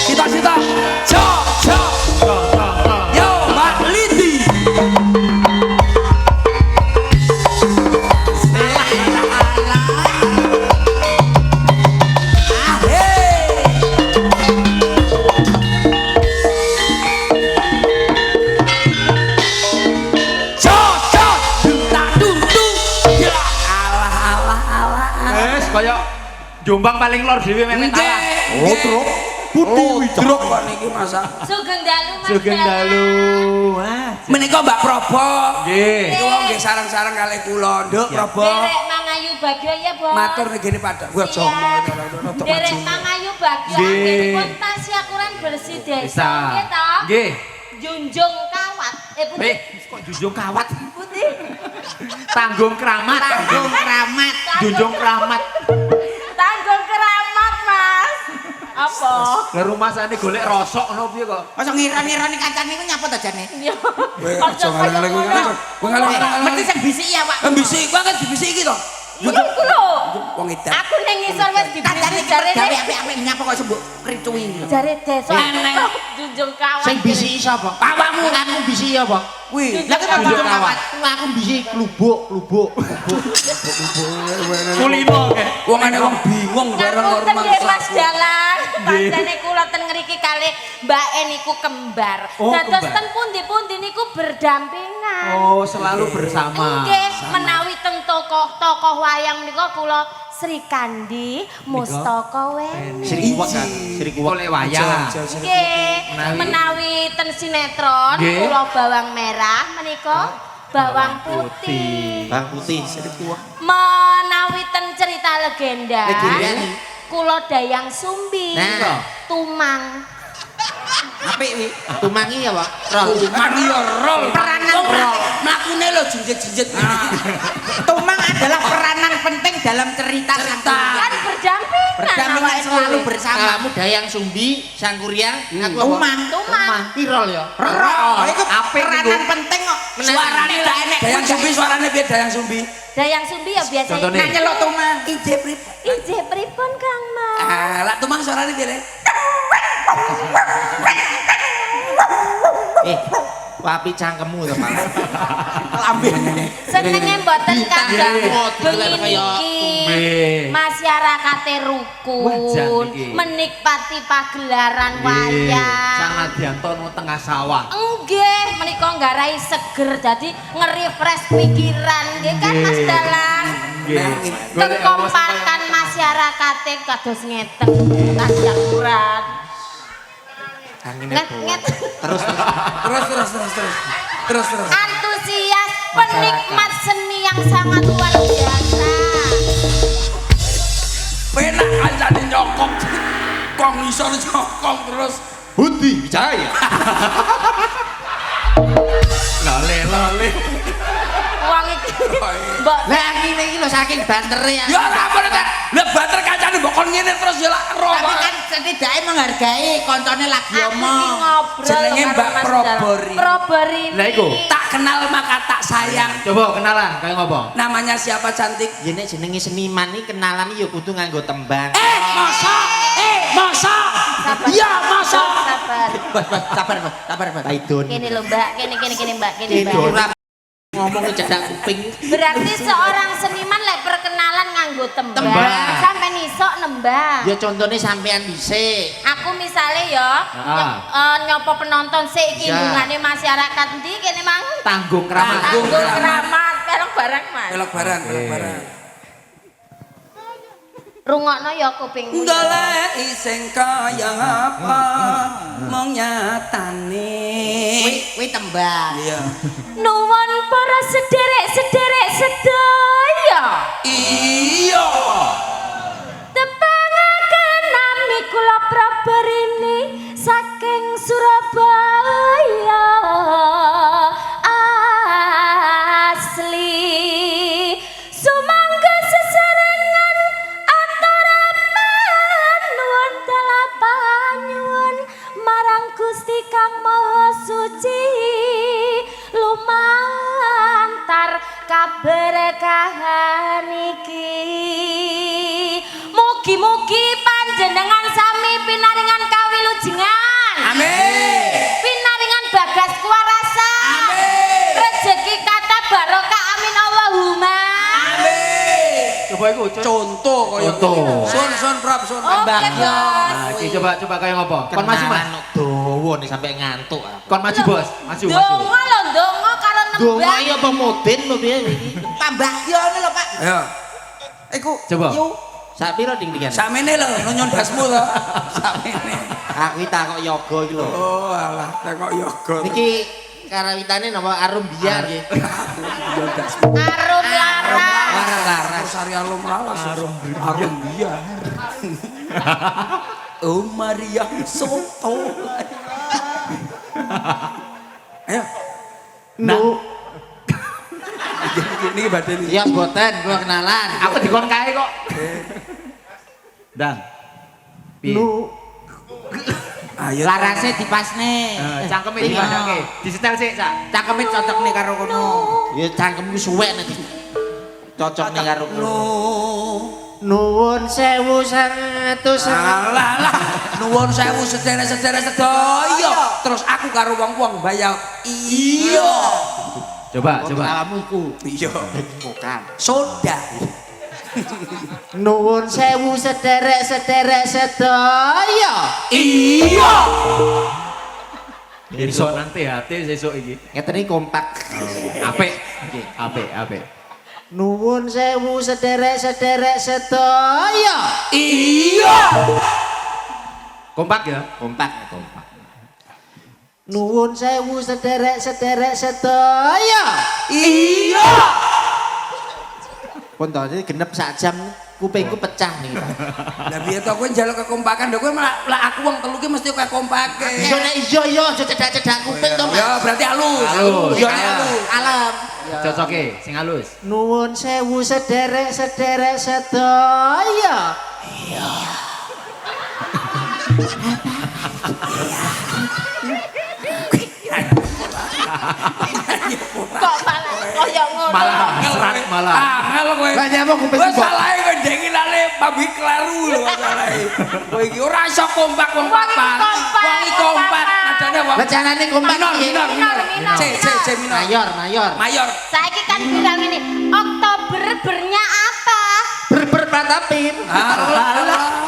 Cita-cita, yo Mbak Liti. Kaya Jombang paling lor dhewe menek kalah. Oh, truk. Putih truk kok niki masa. Sugeng dalu Mas. Sugeng dalu. Wah. Menika Mbak Probo. Nggih. Niku wong nggih sareng-sareng kalih kula, Nduk Probo. Derek Mangayu Bagyo ya, Bos. Matur ngene padha. Wah, aja ngomong Derek Mangayu Bagyo anggenipun tasya kurang bersih desa. Nggih to? Nggih. Junjung kawat. Putih. Kok junjung kawat? Putih. Tanggung keramat. Tanggung keramat. Junjung keramat. Tanggung keramat, Mas. Apa? Ke rumah sane golek rosok ngono piye kok? Masa ngira-ngirani kancane iku nyapa to jane? Iya. Aja ngalih-ngalih kowe ngalih-ngalih. Mesti sing bisik ya, Pak. Bisik kuwi kan dibisiki to. Iya ku lho. Wong edan. Aku ning ngisor wis Kancane dibisiki gawe jarene. apik-apik nyapa kok sembuk ricuwi. Jare desa. Junjung kawat. Sing bisiki sapa? Awakmu aku bisiki apa? Kuwi. Lah kok junjung kawat? Aku bisiki klubuk. Kulino ke. Wong ana wong bingung bareng karo Ngapunten nggih Mas mangsa. Dalan. Pancene kula ten ngriki kalih Mbak E niku kembar. Oh, Dados kembar. ten pundi-pundi niku berdampingan. Oh, selalu bersama. Nggih, menawi ten tokoh wayang menika kula Sri Kandi Mustaka Weni. Sri kuwek kan. Sri kuwek oleh wayang. Nggih, menawi ten sinetron Nggih. kula bawang merah menika bawang putih. Bang putih sing kuwek. Menawi ten cerita legenda. Legenda. Kula Dayang Sumbi. Nah. Tumang. Apik wi. Tumangi ya, Pak. Rol. Mario rol. Peranan rol. Mlakune lho jinjit-jinjit. Tumang adalah peranan penting dalam cerita sang Kan kuryang. berdampingan. Berdampingan awake selalu dhewe. bersama. Kamu Dayang Sumbi, Sang Kuryang, aku apa? Tumang. Tumang. Pirol ya. Rol. Iku Apik peranan niku. penting kok. Suarane lah enek. Dayang Sumbi suarane piye Dayang Sumbi? Dayang Sumbi ya biasanya. Contohnya? Nanya lo tumang. Ije prip. Ije pripun Kang Mas? Ah, lak tumang suarane piye Le? Wapi cangkemmu to malah. Lambene. Senenge mboten Bintang kadang Jawa, bengi digelar kaya niki tumbe. masyarakate Wajan rukun iki. menikmati pagelaran Sang wayang. Adianto nang tengah sawah. Nggih, menika nggarai seger dadi nge-refresh pikiran nggih kan Mas Nggih. Dalang. Nggih. Kekompakan masyarakate kados ngeten tasyakuran. Nget. Terus. Antusias penikmat seni yang sangat luar biasa. Penak kancane nyokok. Kong isor nyokok terus. Budi Wijaya. Lale. Wong iki mbok Lah ngene iki lho saking bantere ya. Ya ora apa ta. Lah banter kancane mbok kon ngene terus ya lak ro. Tapi kan setidaknya menghargai koncone lagi aku iki omong. ngobrol Jenenge karo Mbak Mas Probori. Dalang. Probori. Lah iku. Tak kenal maka tak sayang. Coba kenalan kaya ngopo? Namanya siapa cantik? Ya nek jenenge seniman iki kenalan iki ya kudu nganggo tembang. Masa? Sabar. Iya, masa? Sabar. Sabar, Mas. Taidon. Kene lho Mbak, kene Mbak, kene Taidon. Mbak. Ngomong jadak kuping. Berarti seorang seniman lek perkenalan nganggo tembang. Tembang. Sampai nisok nembang. Ya contohnya sampean dhisik. Aku misalnya ya nyopo penonton sik iki Ya. hubungane masyarakat ndi kene mang Tanggung keramat. Tanggung tanggung keramat. keramat pelok barang Mas. Belok barang. Rungokno ya kupingmu. Golek sing kaya apa mong nyatane. Kuwi tembang. Iya. Nuwun para sederek sedaya. Iya. Tepangaken nami kula Prabarini saking Surabaya asli. Sumangga sesarengan antara nuwun dalapanyuwun marang Gusti Kang Maha Suci lumantar kaberkahan Mugi-mugi panjenengan sami pinaringan kawilujengan. Amin. Pinaringan bagas kuwarasa. Amin. Rezeki kata barokah amin Allahumma. Amin. Coba iku Contoh kaya Contoh. Sun prap sun. Oke, Mbak. Bos. Nah, iki coba kaya ngopo? Kon maju, Mas. Kenalan dawa nih sampai ngantuk aku. Kon maju, Bos. Maju. Donga lho, donga karo Donga nembang. iya apa mudin lho piye iki? Tambah yone lho Pak. Ya. Iku Coba. yo Sak piro ding-dingan? Sakmene lho nyon basmu to. Sakmene. Aku iki takok yoga iki lho. Oh alah, kok yoga. Niki karawitane napa arum biar nggih. Yo dasmu. Arum larang. Laras. Sari alum lawas. Arum biar. Oh Maria Soto. Ayo. Nu. Niki badan iki. Ya mboten kula kenalan. Aku dikon kae kok. Dan. Nu. Ayo. larase dipasne. Cangkeme Iya. dibadake. Disetel sik, Cak. Cangkeme cocok nih karo kono. Ya cangkemku suwek nek cocok nih karo kono. No. Nuwun sewu sangatus. Alah lah. Nuwun sewu sedherek-sedherek sedaya. Terus aku karo wong-wong bayar. Iya. Coba. Alamu iku. Iya. Bukan. Soda. Nuwun sewu sederek-sederek sedaya. Iya. Iso nanti hati sesuk iki. Ngeten iki kompak. Apik. Apik. Nuwun sewu sederek-sederek sedaya. Iya. Kompak ya? Kompak. Nuwun sewu sederek-sederek sedaya. Iya. Pun to iki genep sak jam kupingku pecah nih. Lah piye to kowe njaluk kekompakan lho kowe malah aku wong telu ki mesti kowe kompake. Iya nek iya aja cedak-cedak kuping to, Mas. Ya berarti halus. Halus. Ya halus. Alam. Cocoke sing halus. Nuwun sewu sederek-sederek sedaya. Kok malah koyo ngono. Malah serat malah. Angel kowe. Lah nyapa kuping Kowe sibuk? salahe kowe ndengi lale babi kleru lho salahe. Kowe iki ora iso kompak wong Wong iki papat. kompak, Wong iki wong kompak. papat. Nadane wong. Lah janane kompak Minor, piye? minor. Minor. C minor. Mayor. Mayor. Saiki kan bilang ini, Oktober bernya apa? Berpratapin. Alah.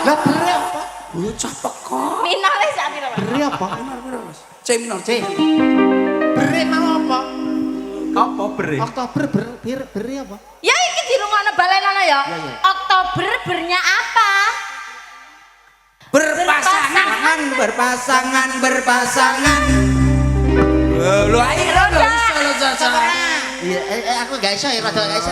Lah bere apa? Bocah pekok. Minore sak piro, Pak? Bere apa? C minor. C. Bere mau apa? Apa beri? Oktober bere apa? Ya iki dirungokno balenono ya. Iya. Oktober bernya apa? Berpasangan. Lho ayo lho iso lho Caca. Iya, aku gak iso ya, rada gak iso.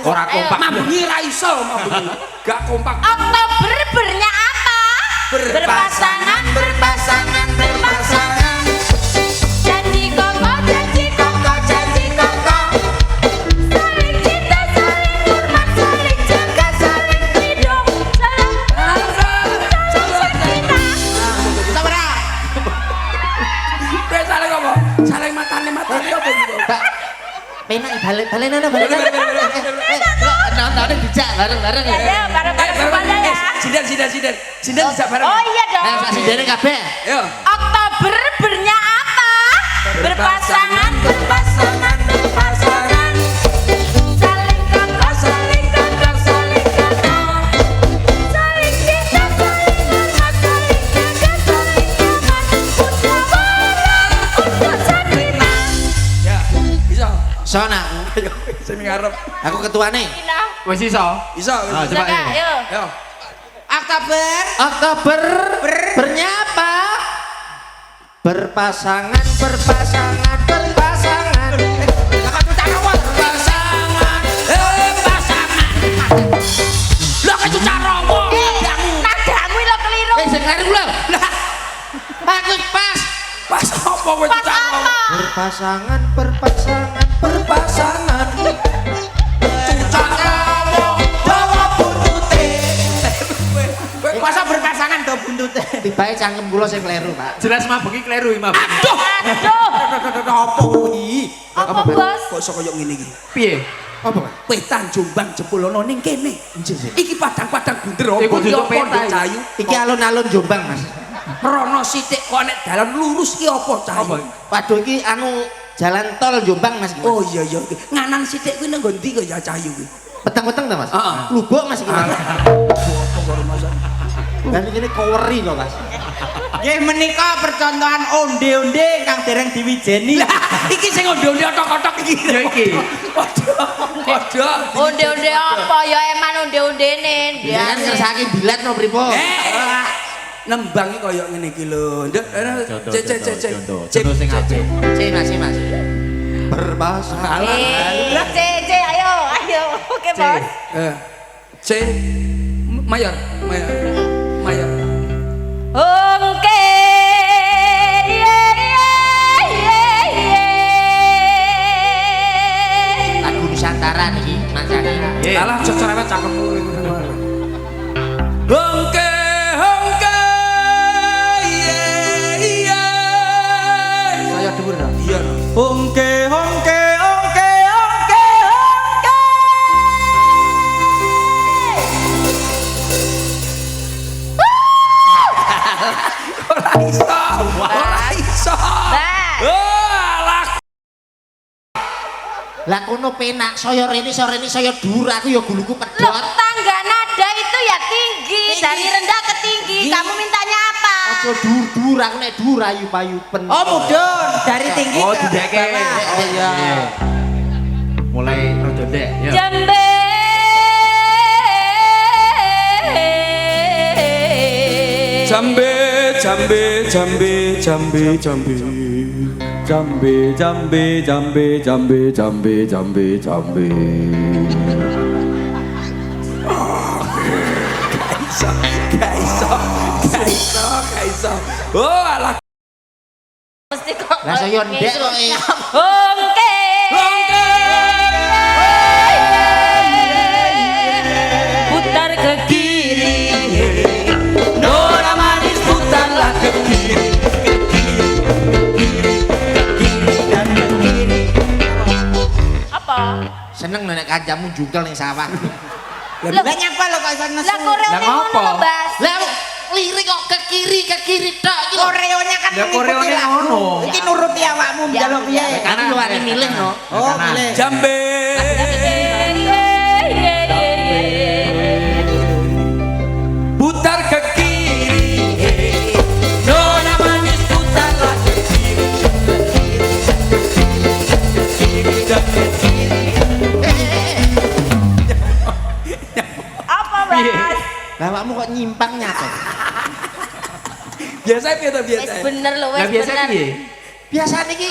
Ora kompak. Mabungi ra iso mabungi. Gak kompak. Oktober bernya apa? Berpasangan. Janji koko. Saling cinta, saling hormat, saling jaga, saling hidup, saling cinta. Sabra. Kowe saling apa? Saling matane apa gitu? Mbak, penak balen-balenan. Nonton dijak bareng-bareng ya. Ya, bareng-bareng semuanya ya. Sinden bisa bareng. Oh iya dong. Ayo sak sindene kabeh. Yo. Oktober bernya apa? Berpasangan. Saling kokoh, saling kokoh. Saling cinta, saling hormat, saling jaga, saling aman. Musyawarah untuk sakinah. Ya, bisa. Son aku. Ayo, sing ngarep. Aku ketuane. Wis iso. Bisa. Ah, coba Jaga, ya. yuk. Yo. Oktober bernyapa? Berpasangan. Pasangan. Lah kecu carowo. Nadamu lo keliru. Sing keliru lho. Aku pas. Pas apa kowe Pas carowo? apa? Berpasangan. Carowo. Bawa buntute. Kowe Masa berpasangan do buntute. Tibae cangkem kula sing keliru, Pak. Jelas mabengi kleru iki mabuk. Aduh. apa kuwi? Apa bos? Kok iso koyo ngene iki? Piye? Apa, Mas? Petan Jombang Jepolono ning kene. Iki padang-padang bunder Iku opo duduk apa peta Nduk iki. Cahayu? Iki alun-alun Jombang, Mas. Rono sithik kok nek dalan lurus ki apa Cahayu? Apa? Waduh iki jalan tol Jombang, Mas. Oh iya iya nganan sithik kuwi nang ndi kok ya Cahayu kuwi? Peteng-peteng ta, Mas? Heeh. Lubuk, Mas iki. Mas. Apa karo Mas? Dan ini koweri kok, Mas. Nggih menika percontohan onde-onde kang dereng diwijeni. Lah iki sing onde-onde otok-otok iki. Ya iki. Waduh. Onde-onde apa ya eman onde-ondene. Ya kan ngersake bilat no pripun. Nembang iki koyo ngene iki lho. Nduk, Contoh sing apik. Mas. Berpasangan. C, ayo. Oke, Bos. C mayor. Oke. Lagu Nusantara niki, Mas Caki. Nggih. Alah cerewet cakemmu iku. Hongke hongke iya. Saya dhuwur to. Iya. Ongke ongke. Ora iso. Alah. Lah kono penak, saya rene saya dhuwur aku ya guluku Loh, pedhot. tangga nada itu ya tinggi, dari rendah ke tinggi. Kamu mintanya apa? Aja dhuwur aku nek dhuwur ayu-ayupen. Oh mudun dari tinggi Oh, ke dideke. bawah. Iya. Mulai rada ndek, ya. Jambe. Jambe. Gak iso. Oh alah. Mesti kok. Lah saya ndek kok. Oke. Putar ke kiri. Nora manis putarlah ke kiri. Apa? Seneng nek kancamu jungkel ning sawah. Lah nyapa lo kok iso nesu? Lah koreone Lah ngopo? ngono, Bas. Lah lirik kok ke kiri tok iki. Koreonya kan Ya, koreonya mengikuti lagu. ngono. Iki nuruti awakmu njaluk piye? Kan lu wani milih no. Oh, milih. Jambe. Putar ke kiri. Nona manis putarlah ke kiri. Dan ke kiri. Apa, Bas? Lah awakmu kok nyimpang nyata. Biasa piye to Wes biasa? bener lho, Lah wes biasa bener. piye? Biasane iki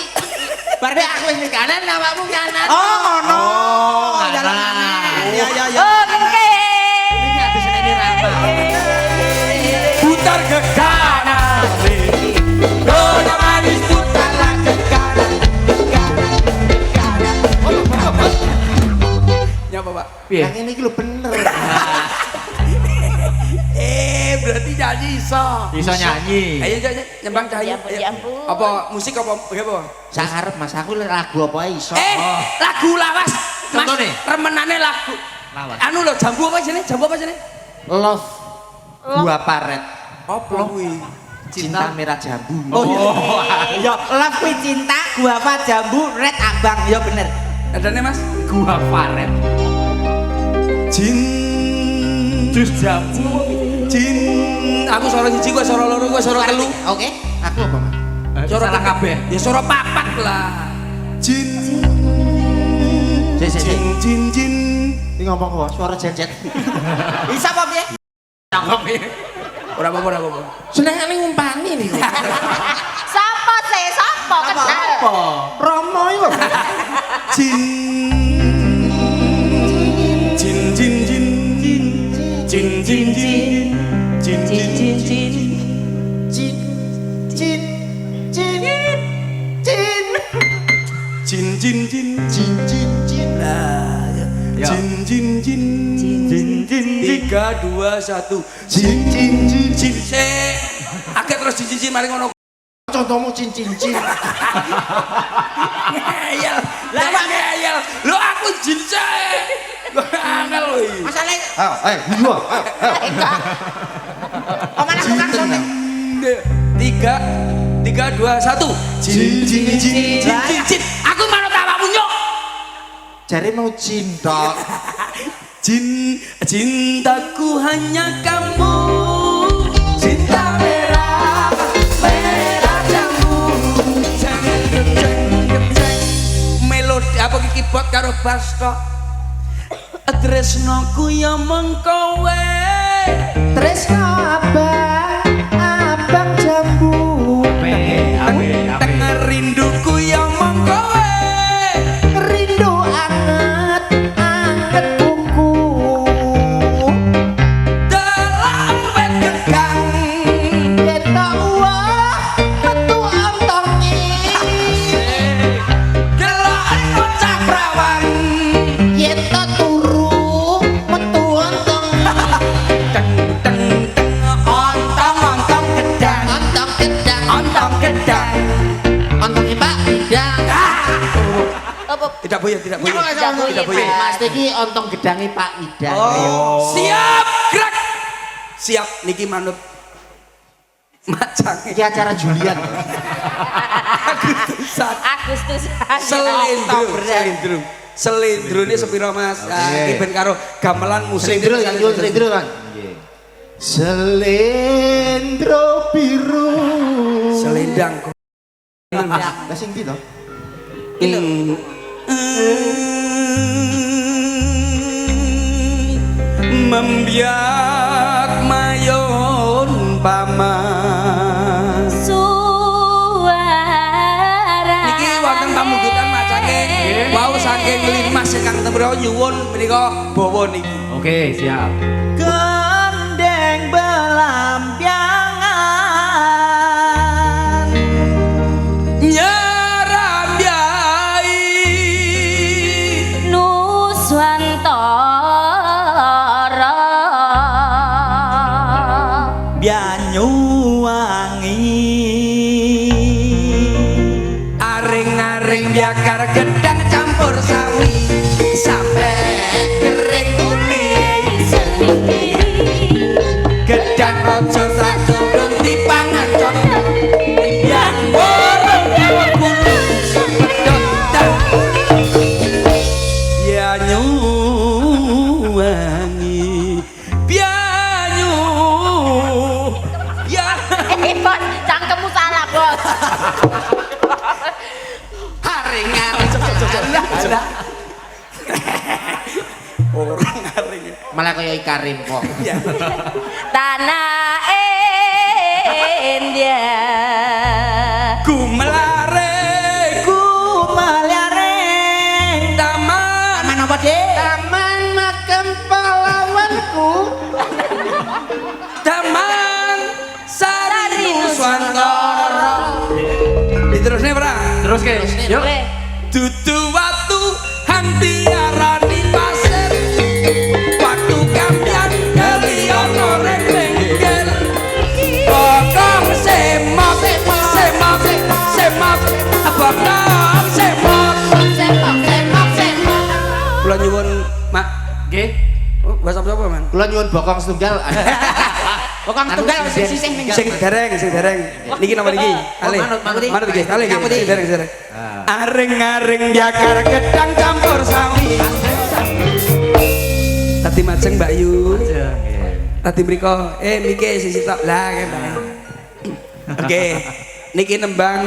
bar aku wis ning kanan awakmu kanan. Oh, ngono. Oh, Jalan kanan. kanan. Ya ya ya. Oke. Iki habis ini rama. Putar ke kanan. Nona manis putarlah ke kanan. Nyapa Pak? Piye? Yang ini iki lho bener. Berarti nyanyi iso. Iso nyanyi. Ayo nyembang Cahayu. Ya ampun, Ayo. ya ampun. Apa musik apa apa? Sakarep Mas aku lagu apa ae iso. Lagu lawas. Mas, Contohnya? remenane lagu. Lawas. Anu lho jambu apa jenenge? Jambu apa jenenge? Love Gua Paret. Apa kuwi? Cinta merah jambu. Oh iya. Ya, love kuwi cinta, gua apa jambu, red abang. Ya bener. Adane Mas? Gua Faret. Jus jambu. Aku suara siji, gua suara loro, gua suara telu. Oke, aku apa, Mas? Suara Salah kabeh. Ya suara papat lah. Jin. Sik. Jin. Iki ngomong kok suara jejet. Bisa apa piye? Cakep ya. Ora apa-apa. Senengane ngumpani niku. Sapa sih? Sapa kenal? Apa? Romo iku. Jin. Lah, Ya. Jin. 3 2 1. Jin. Akeh terus jin mari ngono. contohmu cincin. Ngeyel. Lah ngeyel. Lho aku jin sae. Angel lho iki. Masalahe Ayo, gua. kok mana tukang sote? 3 2 1. Jin. Aku manut awakmu nyok. Jare mau cinta. Cintaku hanya kamu. Cinta merah jambu. Melodi apa iki keyboard karo bass kok. Tresnoku ya mung kowe. Tresno abang jambu. Tengah rinduku ya mung kowe. Rindu anget buku. Dalam wet gedang. Ketok wah metu ontonge. Delok bocah prawan. Yen to turu metu ontonge. Ontong gedang. Ontong gedang. Ontonge Pak Bidang. Tidak boyo. Tidak boleh. Mas iki ontong gedange Pak Idang. Siap, gerak. Siap, niki manut macang. Iki acara Julian. Selindro ini sepiro Mas? Iki ben karo gamelan musik. Selindro kan. Selendro biru. Selendang. Lah sing ndi to? Membiak mayon paman. Suara. Niki wonten pamundutan macange. Wau saking Limas ingkang temro nyuwun menika bawa niki. Oke, siap. Gendeng belampiangan. Nyarambiai Nuswantara. Banyuwangi. aring-aring biakar gedang campur sawi sampai kering kuning gedang ojo satu belum dipangan contoh yang borong nyawa kuning sepedotang ya nyuwangi bianyu ya Bon, cangkemmu salah, Bos. haringan orang haring Malah kaya Ikarim kok. Tanah India. gumelare taman Taman apa, Dik? Taman makam pahlawanku. taman sari nuswantara diterusnya pra Terus ke. Yuk. Boleh. dudu watu hantiarani pasir waktu kampian keliono reng bengkel bokong semok bokong semok kula nyuwun mak Nggih. bahasa apa man Kula nyuwun bokong setunggal. Bokong tunggal sing sing dereng niki nama niki ale manut iki ale iki dereng aring-aring biakar gedang campur sawi tadi maceng Mbak Yu tadi mriko niki sisi tok lah kene oke niki nembang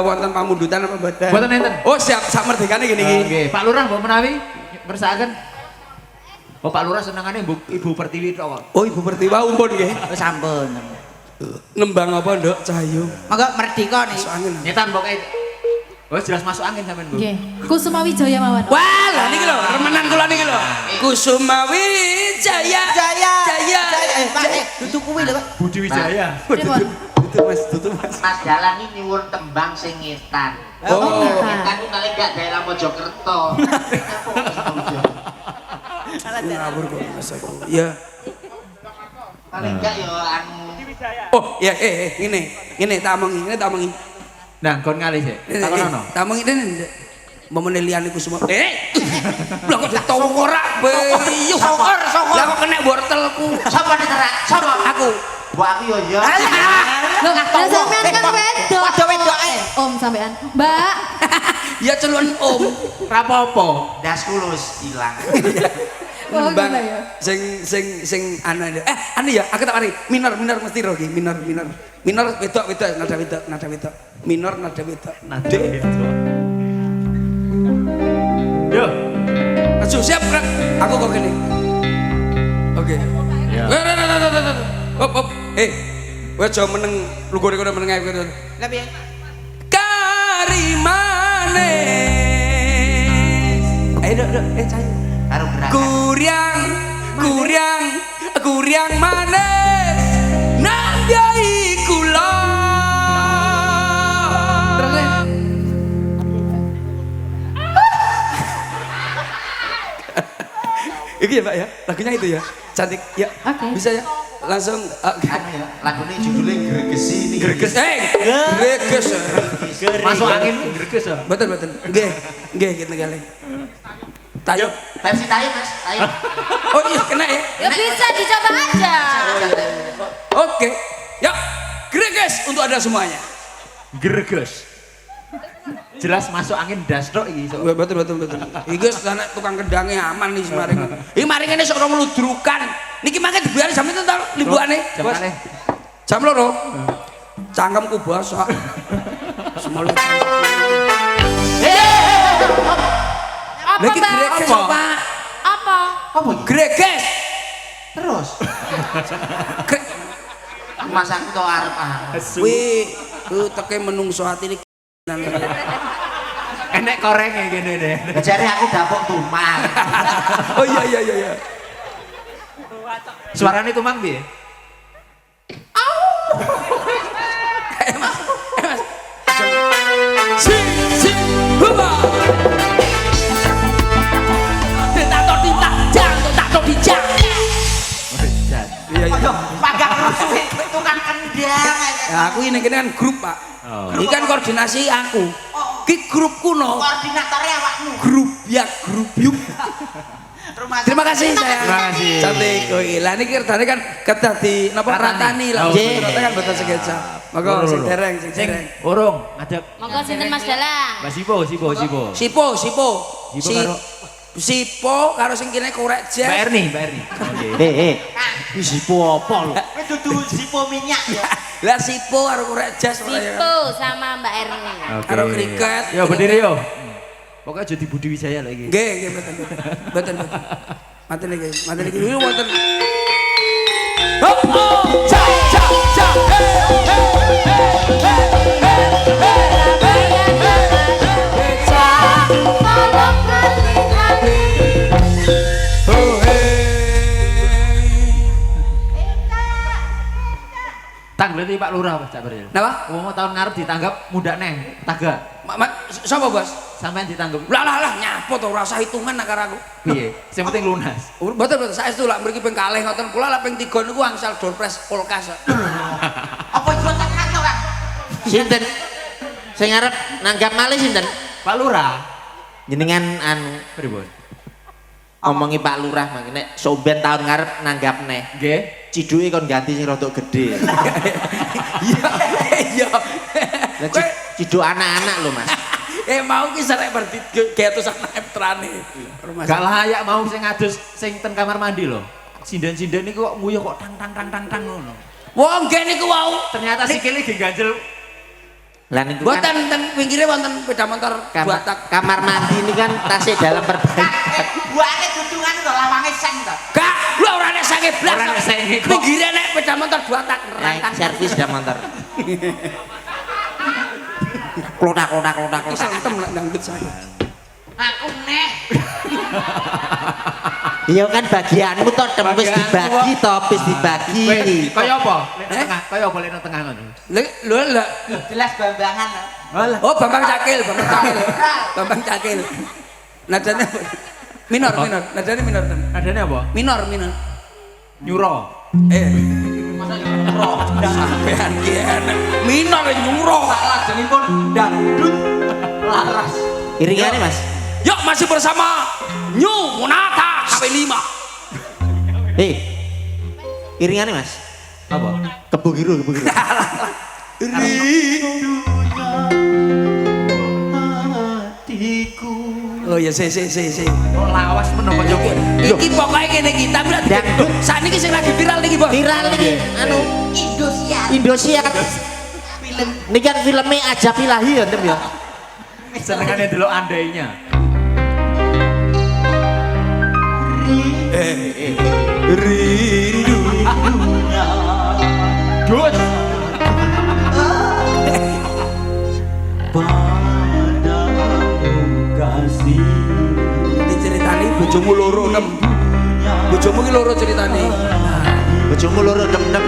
wonten pamundutan apa mboten Mboten enten. oh siap sak merdekane gini iki Nggih, Pak Lurah mbok menawi ngersakaken. Oh, Pak Lurah senengane Ibu Pertiwi tok. oh Ibu Pertiwa umpun nggih Wis sampun. nembang apa Nduk Cahyo Monggo merdeka nih. masuk angin Nyetan pokoke. Oh, jelas masuk angin sampean, Bu. Nggih. Kusuma Wijaya mawon. wah lah niki lho remenan kula niki lho Kusuma Wijaya Pak, dudu kuwi lho, Pak. Budi Wijaya. Pripun? tutup mas Mas Dalang ini nyuwun tembang sing ngetan. oh Ngetan ku kali gak daerah Mojokerto. ngawur kok mas aku ya Paling gak yo anu oh ya ngene tak omongi Nah, kon ngalih sih. Takonono. Tamu ini memene liyan iku semua. Lah kok ditawa ora beyuh. Sokor. Lah kok kena wortelku. Sapa diterak? Sapa? Aku. Mbok aku yo ya. Lah sampean kan wedok. Padha wedoke. Om sampean. Mbak. Ya celun om. Ora apa-apa. Das kulus ilang. Oh, Bang, gitu ya? sing anu ya, aku tak mari. Minor mesti rogi, minor. Minor wedok, nada wedok. Minor nada wedok. Nade. Yo. Asu siap, Kak. Aku kok gini. Oke. Ya. Hop. Wes aja meneng lugu kono meneng ae. Lah piye? Karimanes. Ayo dok, cair. Karo gerakan. Kuryang manes nang yai kula. Terus Iki ya Pak ya, lagunya itu ya, cantik ya, bisa ya, langsung Anu ya, lagune judulnya Gregesi ini. greges, Masuk angin greges ya. betul, nggih gitu kali. Tayo, Pepsi tayo Mas, tayo. oh iya kena ya, Ya bisa dicoba aja. oke, ya, greges untuk anda semuanya. Greges. Jelas masuk angin das tok iki. Betul. Iki anak tukang kendangnya aman nih semaring. Iki maring ini sok meludrukan. Niki mangke dibayar jam itu tau libuane. Jam kalih. Jam loro. Cangkemku basah. Semua Apa lagi Mbak? greges Apa? apa? Apa? Apa iki? Greges. Terus. Mas aku tau arep-arep. Wih, ku teke menungso hati ini. Enek korenge kene deh. Jare aku dapuk tumang. Oh iya. Suarane tumang piye? Sing, huba. Tato dijang. Iya. Pagak rusuhe tukang kendang. Ya, aku ini kan grup Pak. Oh. Ini kan koordinasi aku. Ki grupku no. Koordinatornya awakmu. Grup yuk. Rumah Terima kasih saya. Terima kasih. Cantik. Oh iya, ini kertane kan kedah di napa Pratani lah. Oh, Nggih, iya. kan betul segeja. Monggo sing dereng. Urung ngadeg. Monggo sinten Mas Dalang? Mbak Sipo. Sipo. karo Sipo karo sing kene korek jas. Mbak Erni. Sipo apa lho? Wis dudu sipo minyak ya. Lah Sipo karo korek jas Sipo sama Mbak Erni. karo kriket. Yo berdiri yo. Pokoknya jadi Budi Wijaya lagi. Nggih, betul. Mati niki. Iki wonten. Oh, ja. Berarti Pak Lurah Cak Beril. Napa? Wong tahun ngarep ditanggap muda neh, taga. Sapa, Bos? Sampean ditanggap. Lah nyapo to ora usah hitungan nek karo aku. Piye? Sing penting lunas. Betul saestu lak mriki ping kalih ngoten kula lak ping 3 niku angsal doorpress polkas. Apa iku tekan to, Kang? Sinten? Sing arep nanggap malih sinten? Pak Lurah. Jenengan anu Pripun? ngomongi Pak Lurah makane somben tahun ngarep nanggap neh. Nggih. Ciduke kon ganti sing rodok gede. Iya. Lah ciduk anak-anak lho, Mas. Mau ki sarek berarti getusan neptrane. Gak layak mau sing ngadus sing ten kamar mandi lho. Sinden-sinden niku kok nguyuh kok tang ngono. Wong nggih niku wau. Ternyata sikile nggih ganjel. Lah niku kan Mboten ten pinggire wonten sepeda motor buatak. kamar mandi ini kan tasik dalam perbaikan. Buake dudungan to lawange seng to. Gak, lu ora nek sange blas. Ora nek sange kok. Pinggire nek sepeda motor buatak Naik rantang. servis dah motor. Klotak. Santem lek dangdut saya. Aku neh. Iya kan bagianmu toh wis dibagi toh, wis dibagi. Kaya apa? Lek nang tengah, kaya apa lek nang tengah ngono? Lho Jelas bambangan to. Walah. Oh, Bambang Cakil. Nadanya minor. Nadanya minor. Nadane apa? Minor. Nyuro. Sampean ki enek minor nyuruh. Lajengipun dangdut laras. Iringane Mas. Yuk masih bersama New Monata KW5. Iringane Mas. Apa? Kebo biru. Oh ya se. Oh, lawas menapa yo ki? Iki pokoke kene iki tapi Dangdut. sakniki sing lagi viral niki, Bos. Viral iki anu Indosiar. Film. Niki kan filmnya Ajab Ilahi ya, Tem ya. Senengane delok andainya. Rindu. Gus. Diceritani bojomu loro nem. Bojomu ki loro ceritane. Bojomu loro dem-dem.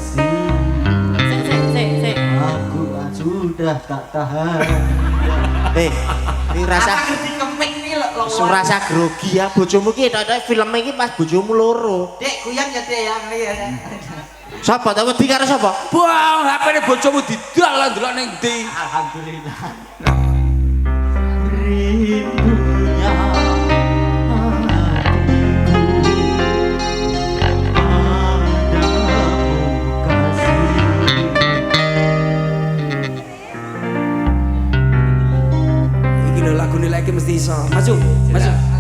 Sik. Aku sudah tak tahan. Ini rasa rasa grogi ya bojomu ki tok film iki pas bojomu loro. Dek, guyon ya Dek ya. Sapa ta wedi karo sapa? Buang HP-ne bojomu didal lah ndelok ning ndi. Alhamdulillah. Iki lho lagune lagi mesti iso. Maju.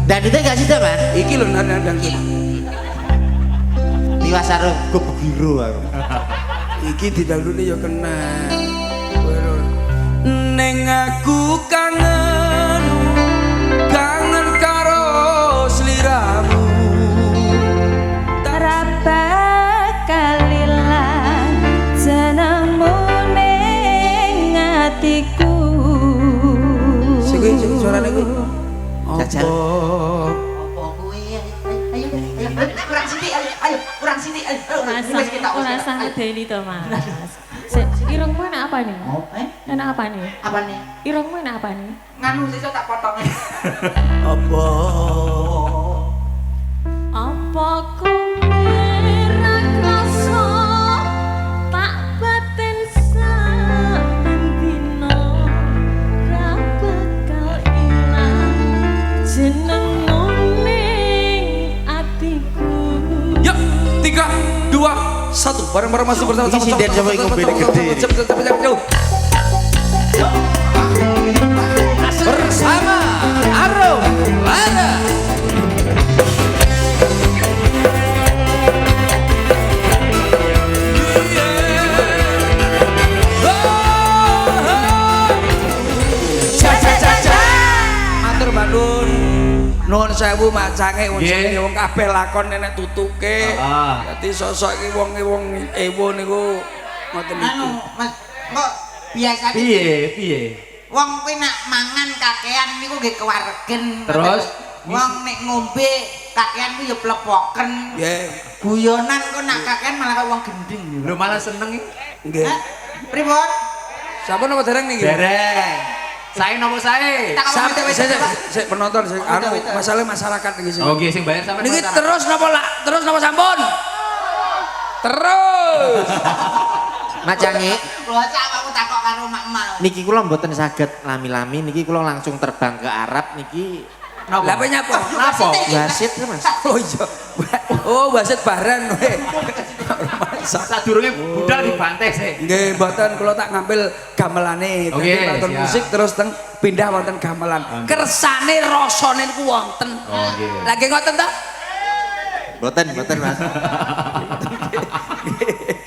Dan itu gak sih teman? Iki lho nandang iki. Tiwas karo kebegiro aku. Iki didangdutne ya kena. Neng aku kangen karo sliramu. Ora bakal ilang jenengmu ning atiku. Sing suarane kuwi. Jajal. Ayo, kurang sini. Ora usah ngedeni to, Mas. Sik, irungmu enak apa nih? Oh, Enak apa nih? apa nih? Irungmu enak apa nih? Nganu sesuk tak potongin. Apa? Apa kumerak rasa tak batin saben dina ra bakal ilang jenengmu ning atiku. Yuk, 3, 2, 1. Bareng-bareng masih bersama-sama. Iki sinden sama iku bene gede. Bersama Arum Lada. Matur Bandun. Nuwun sewu macange wong Nggih. wong kabeh lakon nenek tutuke. Heeh. Dadi sosok iki wong ewo niku ngoten niku. Anu, Mas, kok biasa Piye? wong kuwi nak mangan kakean niku nggih kewaregen. Terus? Wong nek ngombe kakean kuwi ya plepoken. Nggih. Guyonan kok nak kakean malah kok wong gending. Lho malah seneng iki. Nggih. Pripun? Sampun apa dereng niki? Dereng. Sae nopo sae? Tak ngomong wedok-wedok. Saya penonton sing anu masalah masyarakat niki sing. Oke, sing bayar sampean. Niki terus napa lak? Terus napa sampun? Terus. Macange Bocah kamu takok karo mak-mak. niki kula mboten saged lami-lami niki kula langsung terbang ke Arab niki Lah apa nyapa? Napa? wasit ya, Mas. Oh iya. Oh, wasit baran we. Sadurunge budal dibantai sih. Nggih, mboten kula tak ngambil gamelane. Oke, Dadi nonton siap. musik terus teng pindah wonten gamelan. Kersane rasane niku wonten. Oh, nggih. Lagi ngoten ta? Mboten Mas.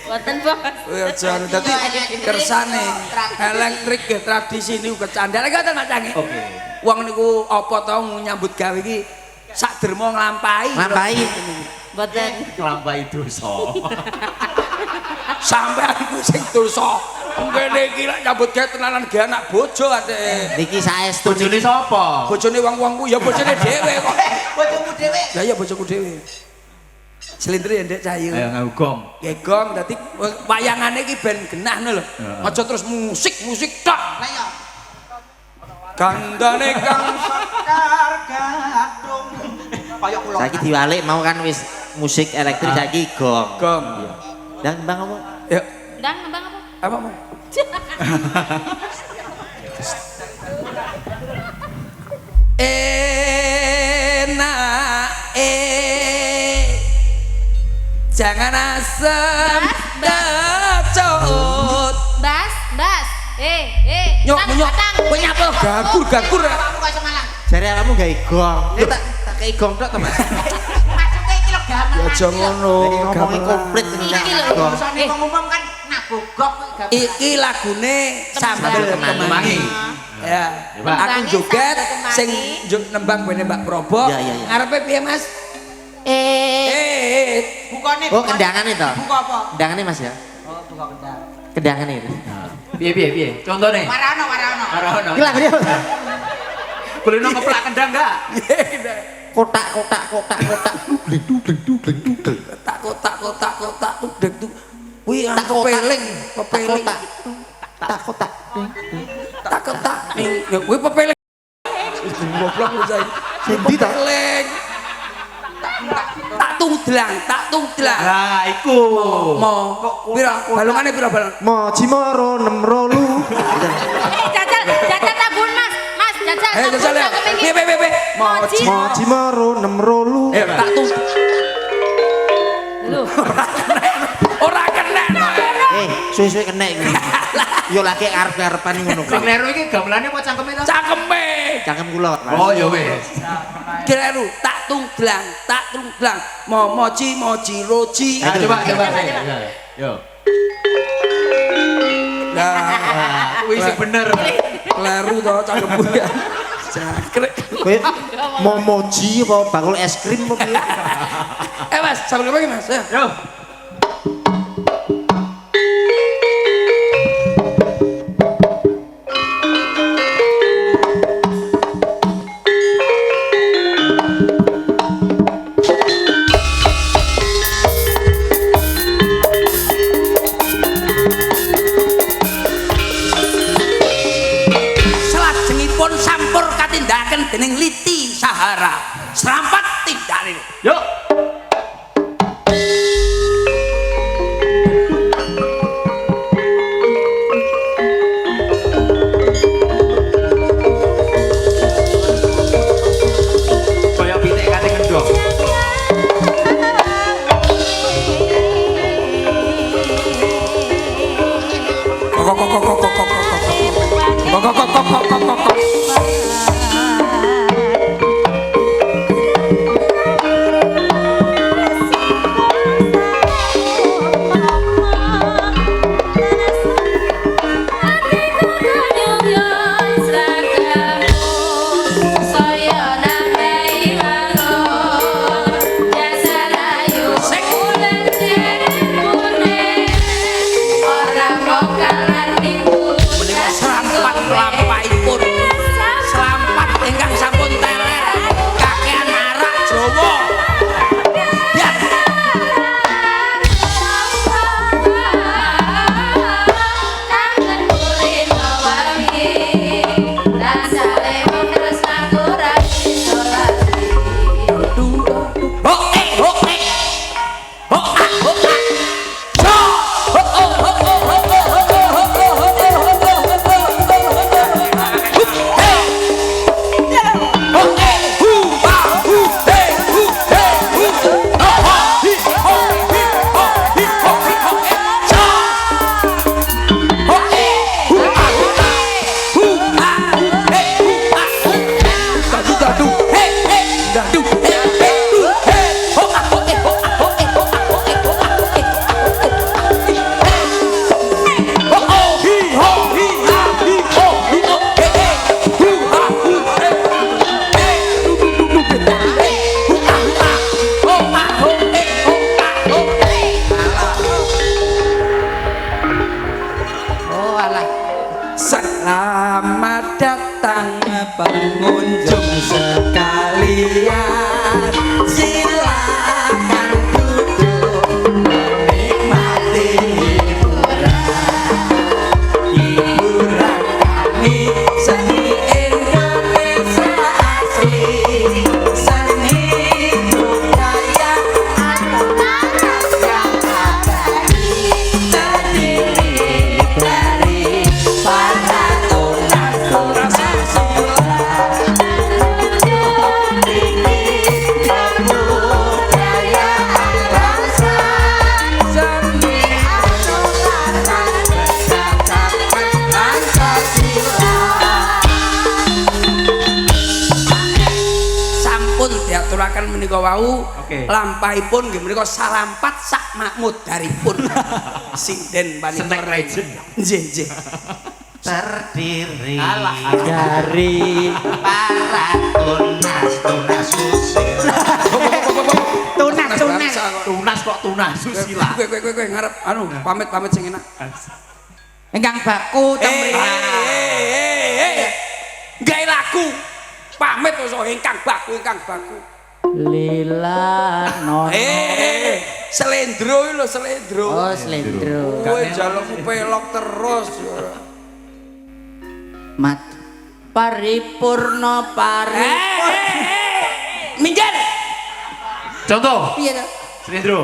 Boten, Bos. Oh ya jan dadi kersane elektrik nggih tradisi niku kecandhal ngoten macange. Oke. Wong niku apa to nyambut gawe iki sak derma nglampahi. Lampahi. Boten. Nglampahi dosa. Sampeyan iku sing dosa. Ngene iki lek nyambut gawe tenanan ge anak bojo ate. Niki saestu Bojone sapa? Bojone wong-wong ku ya bojone dhewe kok. Bojomu dhewe. Lah iya bojoku dhewe. Slintri ndek cahayu. Ayo ngagong. Gegong dadi wayangane iki ben genah ngono lho. Aja terus musik tok. Lah ya. Kandhane kang Sekar gadung. Kaya kula. Saiki diwalik mau kan wis musik elektrik saiki gong. Gong. Dan Bang apa? Yuk. Ndang ngembang apa? Apa mau? Enak jangan asem decut. Bas. Nyok, Tang, nyok. batang. Kowe nyapa? Gakur. Kamu kok semalang. Jare kamu gawe gong. Tak kei gong tok to, Mas. Maksudnya iki lho gamelan. Ya aja ngono. Iki ngomongin komplit ini Iki lho. gong. Urusan umum kan nabogok kok gamelan. Iki lagune sambel kemangi. Ya, Pak. aku joget Sambel kemangi. sing nembang bene Mbak Probo. Ya. Ngarepe piye, Mas? Bukane. Oh, kendangane to. Buka apa? Kendangane Mas ya. Oh, buka kendang. Kendangane itu. Piye? Contone. Warano. Marono. Iki lagune Boleh nang keplak kendang enggak? kotak. Kotak deg tuh. Wih, ana pepeling. Kotak. Ya kuwi pepeling. Wis goblok lu saya. Sendi ta? Pepeling. Tak tungdlang. Lah iku. Mo. Pira? Balungane pira balung? Moji moro 6 Jajal tabun Mas. Mas, jajal. Jajal ya. Piye. Moji. Moji moro 6 Tak tung. Lho. Ora kena. Suwe-suwe kena iki. Yo lagi arep-arepan ngono. Sing kleru iki gamelane apa cangkeme to? Cangkeme. Cangkem kula. Oh ya wis. Kleru, tak tungdlang. Moji roji. Nah, coba. Yo. Nah, Kuwi sing bener. kleru to cangkemmu ya. Jangkrik. Kowe mau moji apa bakul es krim apa piye? Mas, sambil lagi Mas. Ya. Yo. Salajengipun sampur katindakan dening Liti Sahara. Serampat tindakan. Yo. Kaya pitik kate kendhong. Serampat lampahipun. Serampat ingkang sampun teler. Kakean arak Jawa. Ya. aturaken menika wau. Oke. Lampahipun nggih menika salampat sak makmud daripun. Sinden paling Snack legend. Nggih. Terdiri Dari para tunas susila. tunas Tunas kok tunas susila. Kowe ngarep anu pamit sing enak. ingkang baku teng mriki. Gawe lagu. Pamit iso ingkang baku. Lila non. Selendro iki lho, selendro. Oh, slendro. Kowe jaluk pelok terus. Mat paripurna Minggir. Contoh, Piye to? Slendro.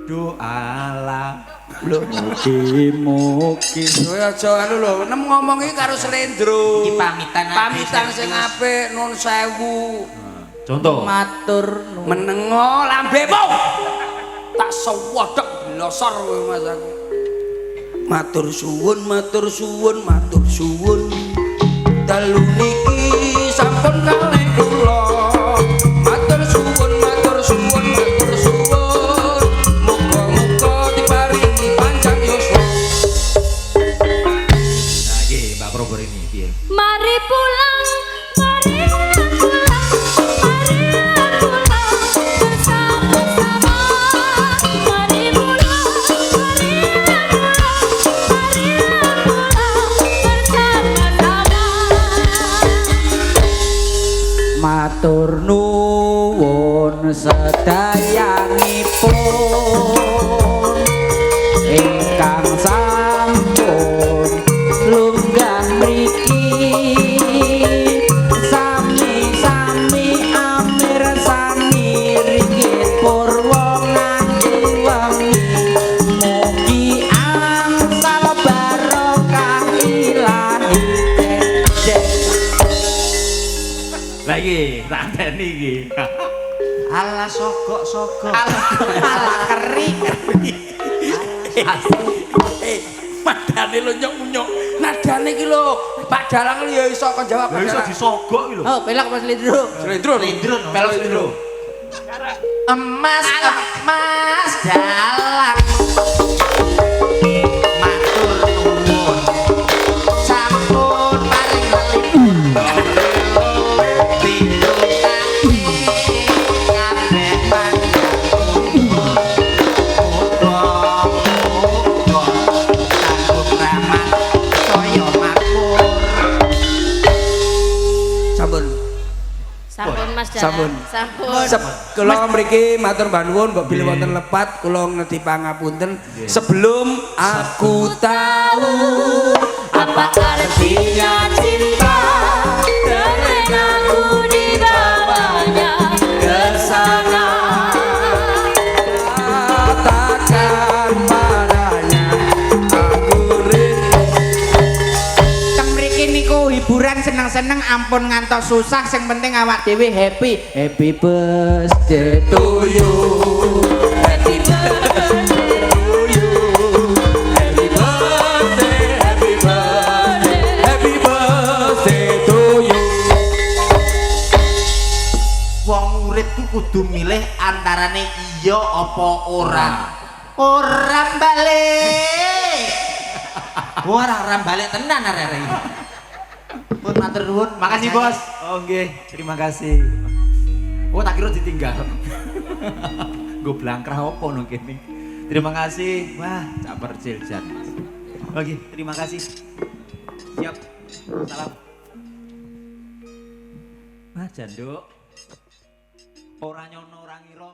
Doalah Mugi-mugi Kowe aja anu lho, nem ngomong iki karo selendro. Iki pamitan Sing apik nun sewu. Contoh. matur Menengo lambemu. Tak sewodok blosor kowe Mas aku. Matur suwun. Dalu niki sampun kalih kula. Matur suwun. Muga-muga diparingi panjang yuswa. Nah, iki Mbak Probor ini piye? Mari pulang bersama-sama. Mari pulang bersama-sama. matur nuwun sedayanipun ingkang sampun lungguh mriki sami-sami amirsani ringgit purwa nganti wengi mugi angsal barokah ilahi Lagi, tak anteni iki. Ala sogok. ala kering Madane lho nyok-nyok. Nadane iki lho, Pak Dalang ya iso kon jawab. Lah iso disogok iki lho. oh pelak Mas Lindro Selendro. Pelok Slendro. Emas dalang. Matur nuwun. Sampun paring Sampun Mas Sampun. Dalang. Kula mriki matur nuwun kok bilih wonten lepat kula ngerti pangapunten sebelum aku tahu Apa artinya cinta? Karena aku dibawanya ke sana. katakan padanya aku rindu. teng mriki niku hiburan seneng-seneng ampun ngantos susah sing penting awak dhewe happy birthday to you Happy birthday to you. Happy birthday to you. wong urip ku kudu milih antarane iya apa ora. Ora balik. Ora balik tenan arek-arek iki. Pun matur nuwun. Makasih bos. Oh nggih, terima kasih. Oh tak kira ditinggal. Gue blangkrah opo nang kene. Terima kasih. Wah, cak percil jan. Oke, terima kasih. Siap. Salam. Wah, janduk. Ora nyono ora ngira